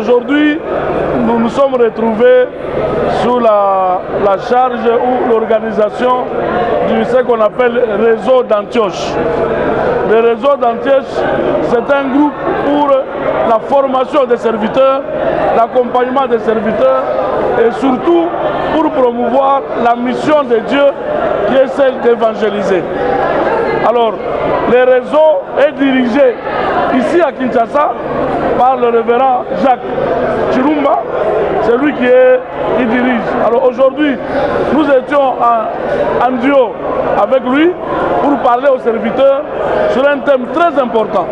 Aujourd'hui, nous nous sommes retrouvés sous la charge ou l'organisation de ce qu'on appelle réseau d'Antioche. Le réseau d'Antioche, c'est un groupe pour la formation des serviteurs, l'accompagnement des serviteurs et surtout pour promouvoir la mission de Dieu qui est celle d'évangéliser. Alors, le réseau est dirigé ici à Kinshasa par le révérend Jacques Chirumba, c'est lui qui dirige. Alors aujourd'hui, nous étions en duo avec lui pour parler aux serviteurs sur un thème très important.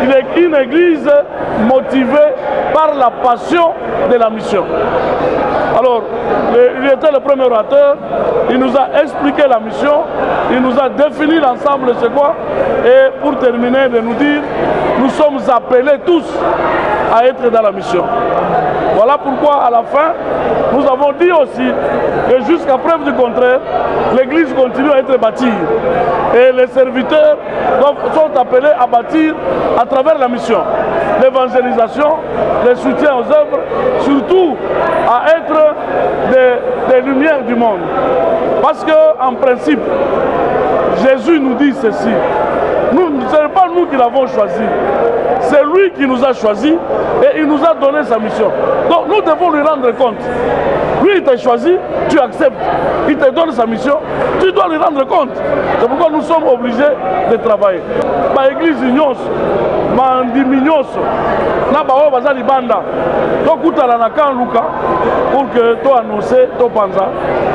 Il est une église motivée par la passion de la mission. Alors, il était le premier orateur, il nous a expliqué la mission, il nous a défini l'ensemble c'est quoi, et pour terminer de nous dire, nous sommes appelés tous à être dans la mission. Voilà pourquoi à la fin, nous avons dit aussi que jusqu'à preuve du contraire, l'église continue à être bâtie. Et les serviteurs sont appelés à bâtir à travers la mission. L'évangélisation, le soutien aux œuvres, surtout à être des lumières du monde. Parce qu'en principe, Jésus nous dit ceci. Ce n'est pas nous qui l'avons choisi. C'est lui qui nous a choisis et il nous a donné sa mission. Donc nous devons lui rendre compte. Lui, il t'a choisi, tu acceptes. Il te donne sa mission, tu dois lui rendre compte. C'est pourquoi nous sommes obligés de travailler. Ma église ignos, ma ndimignos, na bao bazali banda. Donc kutala na kan luka pour que to annoncer to panza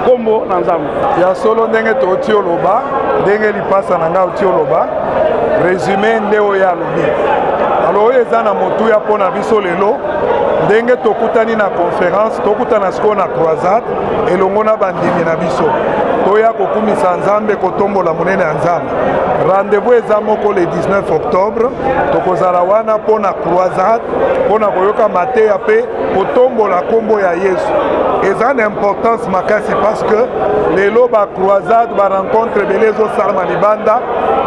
kombo na nzambe. Ya solo ndenge to tioloba, ndenge lipasa na nga tioloba. Résumé ndeo ya lobi. Alors eza na motuya pona biso lelo ndenge tokutani na conférence tokutana siko na croisade elongo na bandimi na biso toya kokumisa nzambe kotombola monene ya nzambe. Rendez-vous eza moko le 19 octobre tokozala wana pona croisade pona koyoka mateya pe kotombola kombo ya Yesu. Eza na importance makasi parce que lelo ba croisade ba rencontre belezo salma libanda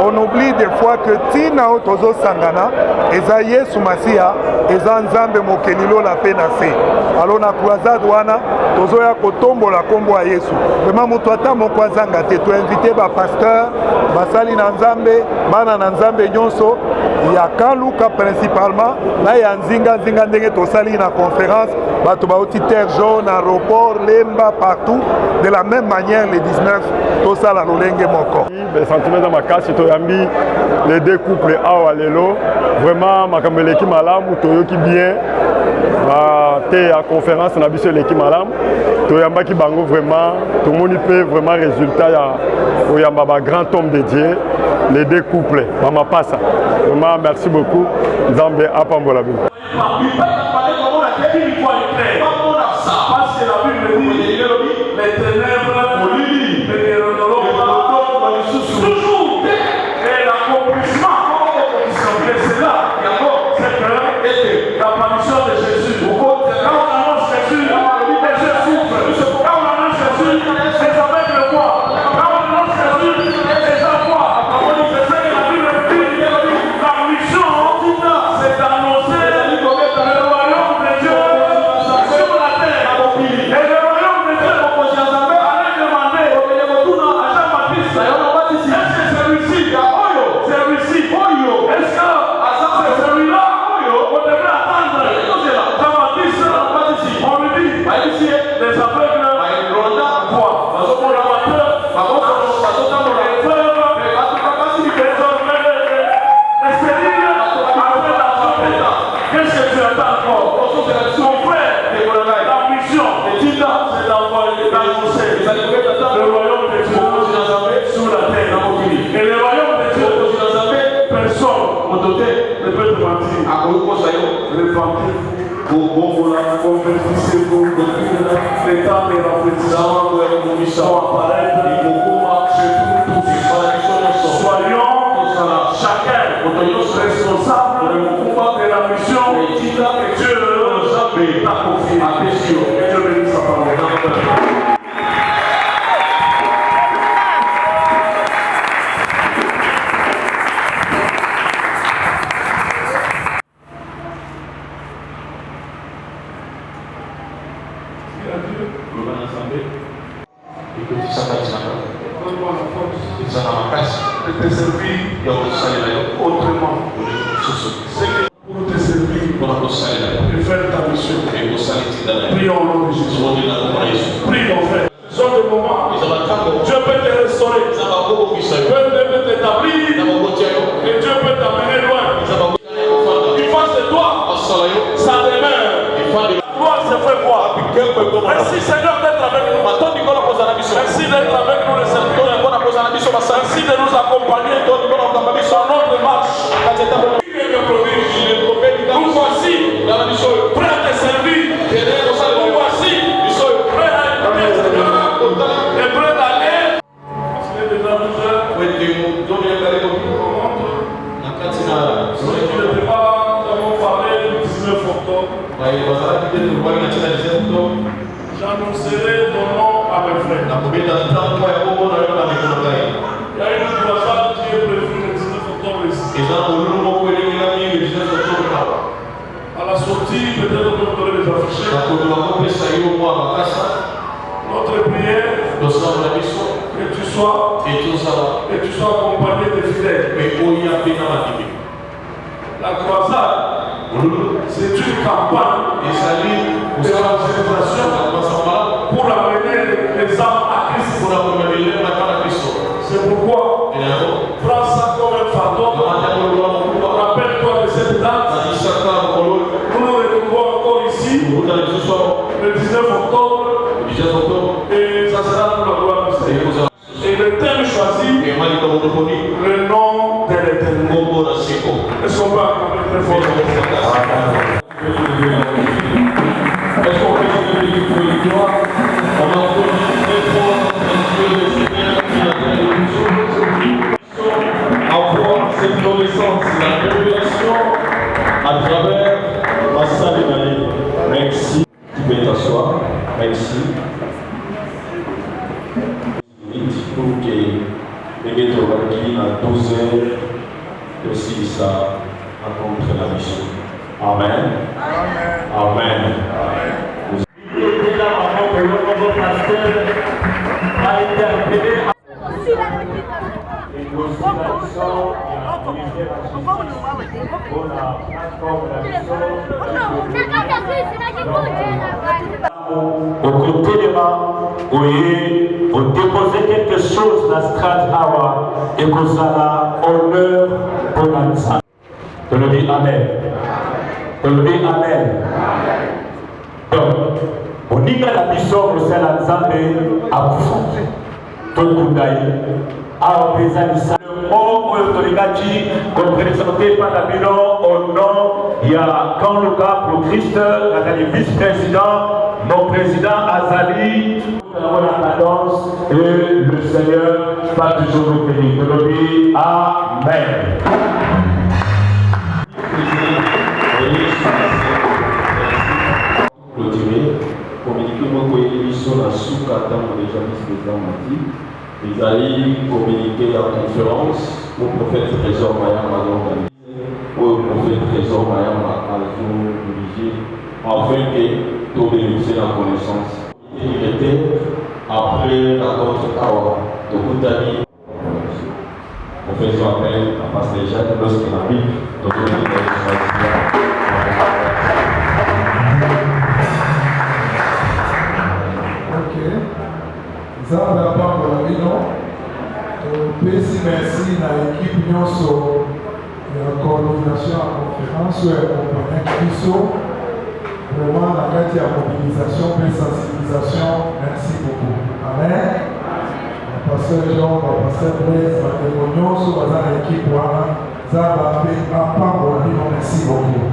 on oublie des fois que tina o tozo sangana eza Yesu Masia eza nzambe mokelilo la pena se. Alors na croisade wana tozoya kotombola kombo ya Yesu. Vraiment moto ata moko azanga te to inviter ba pasteur basali na nzambe bana na nzambe nyonso ya Kaluka principalement na ya nzinga ndenge tosali na conférence bato bauti terre jaune aéroport lemba partout de la même manière le 19 tosala lolenge moko. Le sentiment de makasi toyambi les deux couples awa lelo vraiment makambo malamu toyoki bien te à conférence na biso leki malamu toyambaki bango vraiment tomoni pe vraiment résultat ya oyamba ba grand homme de Dieu les deux couples mama pasa vraiment merci beaucoup nzambe apambola bino. de te servir autrement. Pour te servir et faire ta mission. Prions au nom de Jésus. Prie mon frère. Ce sont des moments. Dieu peut te restaurer. Dieu peut t'établir. Et Dieu peut t'amener loin. Il fasse de toi sa demeure. La gloire se fait voir. Merci Seigneur d'être avec nous. Merci d'être avec nous les serviteurs. Merci de nous accompagner dans notre marche. Nous voici prêts à te servir. Nous voici prêts à écouter Seigneur et prêts d'aller. Il est déjà 12 heures. Ceux qui n'étaient pas, nous avons parlé du 19 octobre. J'annoncerai ton nom à mes frères. Il y a une croisade qui est prévue le 19 octobre ici. À la sortie, peut-être que vous aurez les afficher. Notre prière, que tu sois accompagné des fidèles. La croisade, c'est une campagne d'évangélisation pour amener les âmes à Christ. C'est pourquoi prends ça comme un fantôme. Rappelle-toi de cette date. Nous nous retrouvons encore ici le 19 octobre et ça sera pour la gloire du Seigneur. Et le thème choisi, le nom de l'Éternel. Est-ce qu'on peut acclamer très fort? Est-ce qu'on peut acclamer pour une gloire? On va acclamer très fort Dieu le Seigneur qui a fait les choses. Avoir cette connaissance, la révélation à travers ma salle de Marie. Merci. Tu peux t'asseoir. Merci. Pour que les métros à 12 heures aussi ça rencontre la mission. Amen. Amen. La maman que le nouveau pasteur a interpellé. Au côté de moi, oui, vous déposez quelque chose dans Strat Awa et que ça a honneur pour l'ensemble. Tu le dis Amen. Tu le dis Amen. Donc, on dit que la mission au sein de l'ensemble a poussé. Tout le monde a le mot comme présenté par la bilan au nom, il y a quand le cas pour Christ, le vice-président, mon président Azali, la cadence et le Seigneur va toujours nous bénir. Je le dis Amen. Clôturer, communiquer mon émission la sous-carton déjà vice-président Mati. Ils allaient communiquer la conférence au prophète Trésor Mayam à l'organiser, au prophète Trésor Mayam à diriger, afin que tout bénéficie la connaissance. Il était après la contre Kawa de Koutani. On fait son appel à Pasteur Jacques lorsqu'il arrive, donc on est dans le Nzambe apambola bino topesi merci na équipe nyonso ya coordination ya conférence oyo ekompanyaki biso vraiment na kati ya mobilisation mpe sensibilisation. Merci beaucoup. Amen. Pasteur Jean, Pasteur Blaise, bandeko nyonso baza na équipe wana Nzambe apambola bino. Merci beaucoup.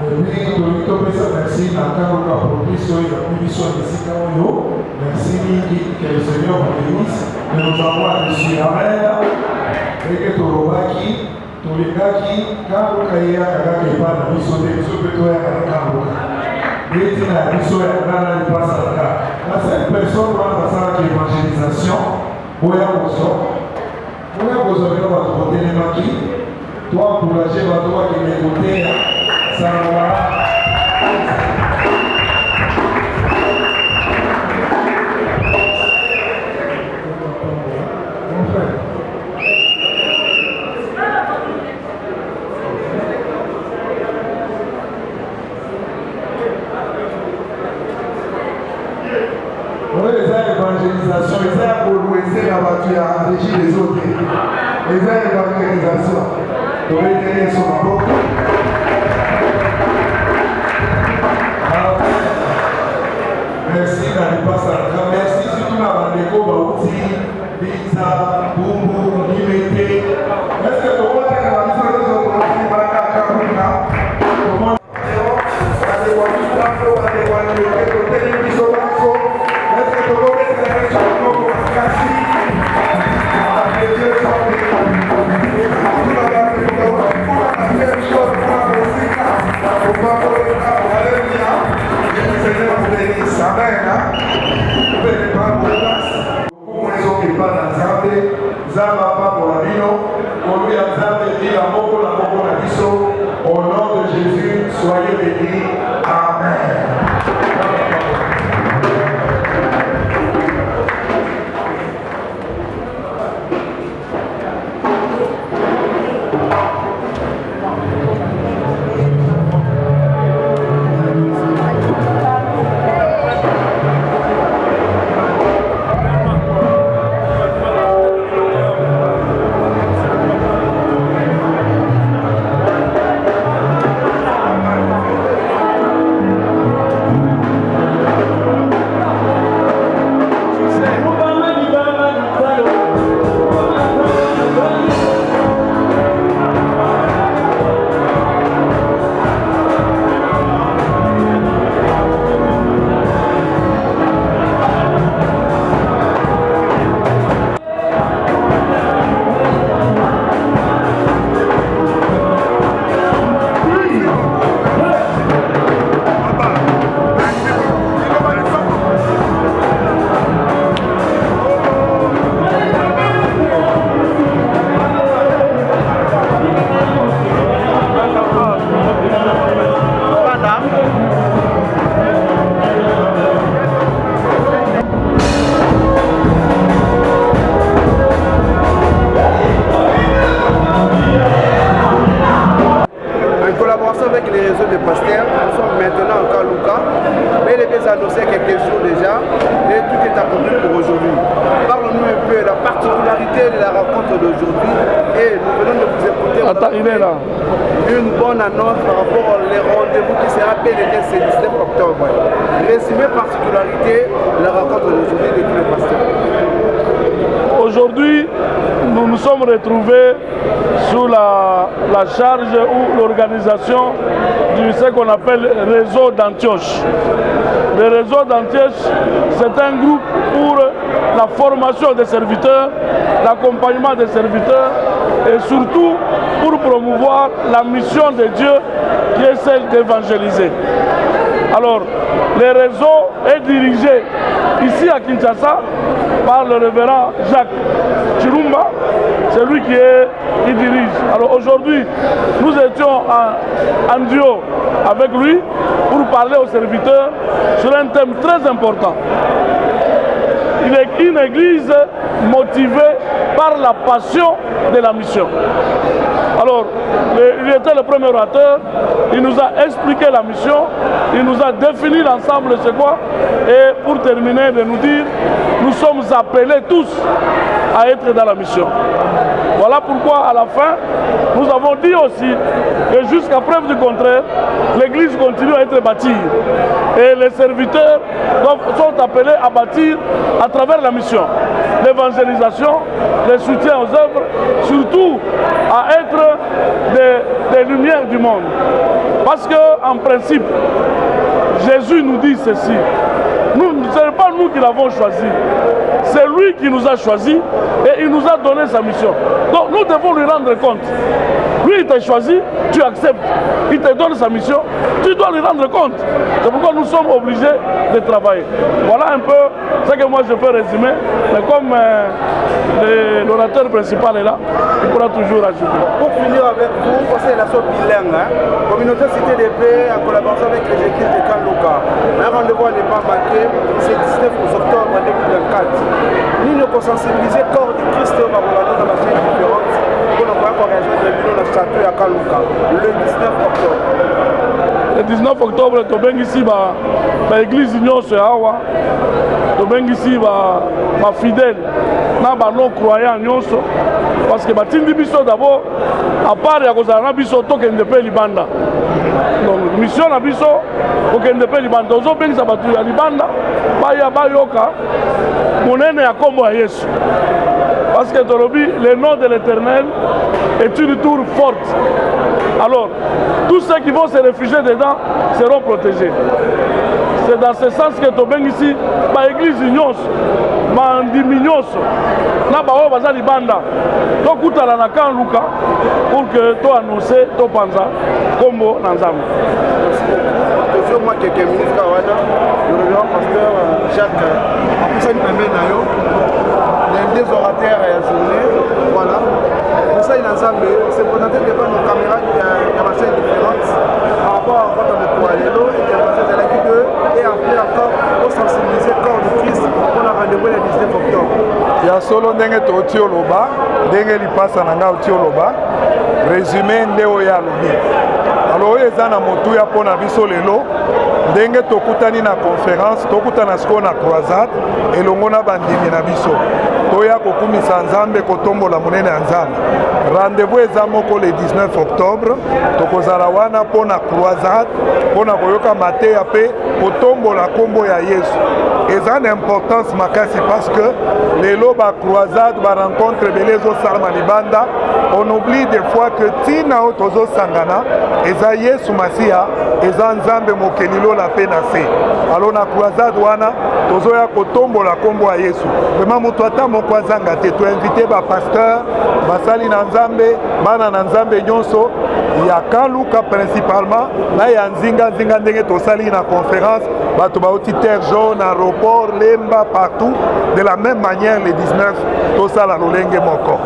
Tolingi topesa merci na ntango ya propice oyo yapi biso esika oyo. Merci mingi, que le Seigneur vous bénisse, de nous avoir reçus. Amen. Et que tu l'obaki, tu l'égaki, quand vous caillez à Kagaki, pas de mission de mission, que tu es à Kagaki. Et tu n'as pas besoin de passer à la la seule personne qui va passer à l'évangélisation, où est-ce que vous avez votre côté de maquis, toi, encourager votre toi qui m'écoutait, ça va. tu as régi les autres. Les évangilisation. Tu vas tenir sur ma boque. Merci Nalipasa. Merci surtout à Bandeko Baouti, Pizza, Boumou, Limité. Est-ce que tu vois que la mission de nos produits va à Kabouna? Comment au nom de Jésus, soyez bénis. Amen. Une bonne annonce par rapport aux rendez-vous qui sera PDT ce 19 octobre. Résumé particularité de la rencontre d'aujourd'hui de tous les pasteurs. Aujourd'hui, nous nous sommes retrouvés sous la charge ou l'organisation de ce qu'on appelle Réseau d'Antioche. Le Réseau d'Antioche, c'est un groupe pour la formation des serviteurs, l'accompagnement des serviteurs et surtout pour promouvoir la mission de Dieu qui est celle d'évangéliser. Alors, le réseau est dirigé ici à Kinshasa par le révérend Jacques Chirumba, c'est lui qui dirige. Alors aujourd'hui, nous étions en duo avec lui pour parler aux serviteurs sur un thème très important. Il est une église motivée par la passion de la mission. Alors, il était le premier orateur, il nous a expliqué la mission, il nous a défini l'ensemble c'est quoi, et pour terminer de nous dire, nous sommes appelés tous à être dans la mission. Voilà pourquoi à la fin, nous avons dit aussi que jusqu'à preuve du contraire, l'église continue à être bâtie. Et les serviteurs sont appelés à bâtir à travers la mission. L'évangélisation, le soutien aux œuvres, surtout à être des lumières du monde. Parce qu'en principe, Jésus nous dit ceci. Ce n'est pas nous qui l'avons choisi. C'est lui qui nous a choisis et il nous a donné sa mission. Donc nous devons lui rendre compte. Lui, il t'a choisi, tu acceptes. Il te donne sa mission, tu dois lui rendre compte. C'est pourquoi nous sommes obligés de travailler. Voilà un peu ce que moi je peux résumer. Mais comme l'orateur principal est là, il pourra toujours ajouter. Pour finir avec vous, c'est la sorte bilingue. Communauté Cité des Paix en collaboration avec les équipes de Kanlouka. Un rendez-vous à ne pas manquer, c'est 19 octobre 2024. Nous nous sensibiliser corps du Christ au Babolano dans la chaîne différente pour nous voir qu'on rejoindre le bureau de château à Kanlouka le 19 octobre. Le 19 octobre tobengisi baéglise nyonso ya awa, tobengisi bafidèle na banon croyant nyonso, parce que batindi biso d'abord à part ya kozala na biso tokende mpe libanda. Donc mission na biso kokende mpe libanda, tozobengisa bato ya libanda baya bayoka monene ya kombo ya Yesu. Parce que tolobi le nom de l'Éternel est une tour forte. Alors, tous ceux qui vont se réfugier dedans seront protégés. C'est dans ce sens que Tobeng ici, l'église nyonso, bandimi nyonso, na bao baza libanda, to kutala na kan luka pour que to annoncer to panza kombo na nzambe. Toujours moi quelques minutes kawana, le révérend pasteur Jacques Apusani Memenayo, l'un des orateurs à la journée, voilà. Mais ça il a ensemble, c'est présenté devant nos caméras il y a ma chaîne différente par rapport à votre Mokoalelo et qui a passé de la vidéo et après encore pour sensibiliser le corps de Christ pour la rendez-vous le 19 octobre. Il y a solo ndenge toti oloba, ndenge lipasa na nga oti oloba, résumé ndeo ya lobi. Alors eza na motu ya pona biso lelo, ndenge tokutani na conférence, tokutana siko na croisade elongo na bandimi na biso. Toya kokumisa nzambe kotombola monene ya nzambe. Rendez-vous eza moko le 19 octobre, tokozala wana pona croisade, pona koyoka mateya pe kotombola kombo ya Yesu. Eza na importance makasi parce que lelo ba croisade ba rencontre belezo salma libanda, on oublie des fois que tina o tozo sangana eza Yesu Masia, eza nzambe mokelilo la pe na se. Alors na croisade wana tozo ya kotombola kombo ya Yesu. Vraiment moto ata moko azanga te to inviter ba pasteur, basali na nzambe, bana na nzambe nyonso ya Kaluka principalement na ya nzinga ndenge tosali na conférence bato bauti terre jaune aéroport Lemba partout de la même manière les 19 tosala lolenge moko.